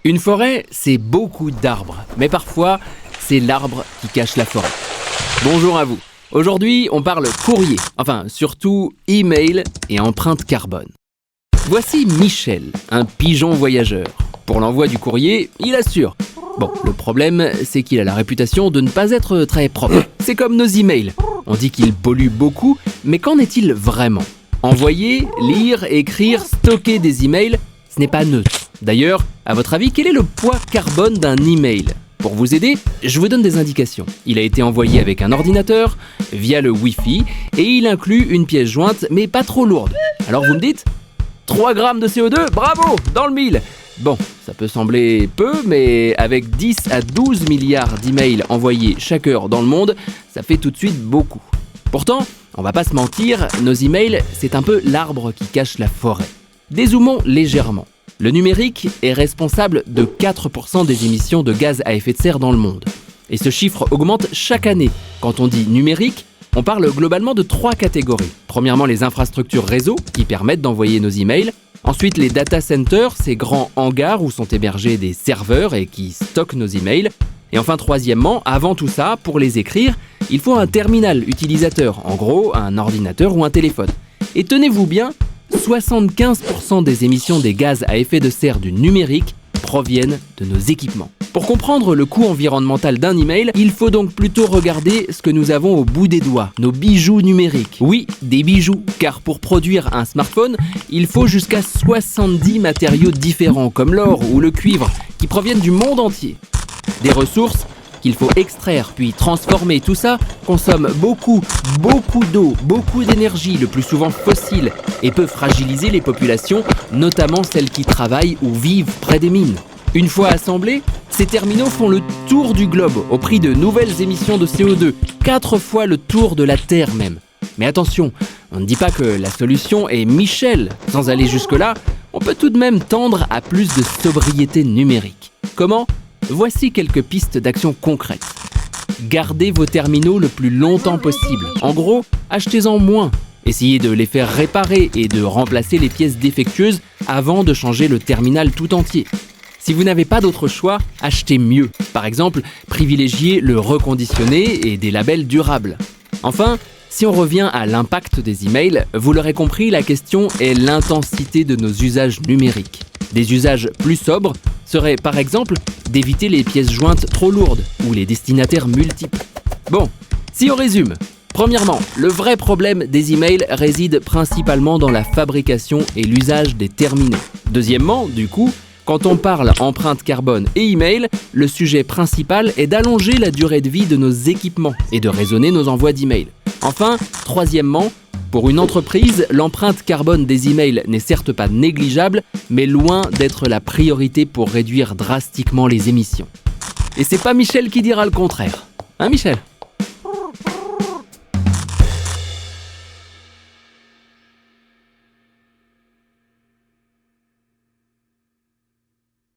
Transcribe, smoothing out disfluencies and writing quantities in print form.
Une forêt, c'est beaucoup d'arbres, mais parfois, c'est l'arbre qui cache la forêt. Bonjour à vous. Aujourd'hui, on parle courrier, enfin surtout email et empreinte carbone. Voici Michel, un pigeon voyageur. Pour l'envoi du courrier, il assure. Bon, le problème, c'est qu'il a la réputation de ne pas être très propre. C'est comme nos emails. On dit qu'ils polluent beaucoup, mais qu'en est-il vraiment ? Envoyer, lire, écrire, stocker des emails, ce n'est pas neutre. D'ailleurs, à votre avis, quel est le poids carbone d'un email ? Pour vous aider, je vous donne des indications. Il a été envoyé avec un ordinateur, via le Wi-Fi, et il inclut une pièce jointe, mais pas trop lourde. Alors vous me dites ? 3 grammes de CO2, bravo, dans le mille. Bon, ça peut sembler peu, mais avec 10 à 12 milliards d'emails envoyés chaque heure dans le monde, ça fait tout de suite beaucoup. Pourtant, on va pas se mentir, nos emails, c'est un peu l'arbre qui cache la forêt. Dézoomons légèrement. Le numérique est responsable de 4% des émissions de gaz à effet de serre dans le monde. Et ce chiffre augmente chaque année. Quand on dit numérique, on parle globalement de 3 catégories. Premièrement, les infrastructures réseau qui permettent d'envoyer nos emails. Ensuite, les data centers, ces grands hangars où sont hébergés des serveurs et qui stockent nos emails. Et enfin, troisièmement, avant tout ça, pour les écrire, il faut un terminal utilisateur, en gros, un ordinateur ou un téléphone. Et tenez-vous bien, 75% des émissions des gaz à effet de serre du numérique proviennent de nos équipements. Pour comprendre le coût environnemental d'un email, il faut donc plutôt regarder ce que nous avons au bout des doigts, nos bijoux numériques. Oui, des bijoux, car pour produire un smartphone, il faut jusqu'à 70 matériaux différents, comme l'or ou le cuivre, qui proviennent du monde entier. Des ressources qu'il faut extraire puis transformer. Tout ça consomme beaucoup d'eau, beaucoup d'énergie, le plus souvent fossile, et peut fragiliser les populations, notamment celles qui travaillent ou vivent près des mines. Une fois assemblés, ces terminaux font le tour du globe au prix de nouvelles émissions de CO2, 4 fois le tour de la Terre même. Mais attention, on ne dit pas que la solution est Michel. Sans aller jusque-là, on peut tout de même tendre à plus de sobriété numérique. Comment ? Voici quelques pistes d'action concrètes. Gardez vos terminaux le plus longtemps possible. En gros, achetez-en moins. Essayez de les faire réparer et de remplacer les pièces défectueuses avant de changer le terminal tout entier. Si vous n'avez pas d'autre choix, achetez mieux. Par exemple, privilégiez le reconditionné et des labels durables. Enfin, si on revient à l'impact des emails, vous l'aurez compris, la question est l'intensité de nos usages numériques. Des usages plus sobres seraient par exemple d'éviter les pièces jointes trop lourdes ou les destinataires multiples. Bon, si on résume, premièrement, le vrai problème des emails réside principalement dans la fabrication et l'usage des terminaux. Deuxièmement, du coup, quand on parle empreinte carbone et email, le sujet principal est d'allonger la durée de vie de nos équipements et de raisonner nos envois d'emails. Enfin, troisièmement, pour une entreprise, l'empreinte carbone des emails n'est certes pas négligeable, mais loin d'être la priorité pour réduire drastiquement les émissions. Et c'est pas Michel qui dira le contraire. Hein, Michel ?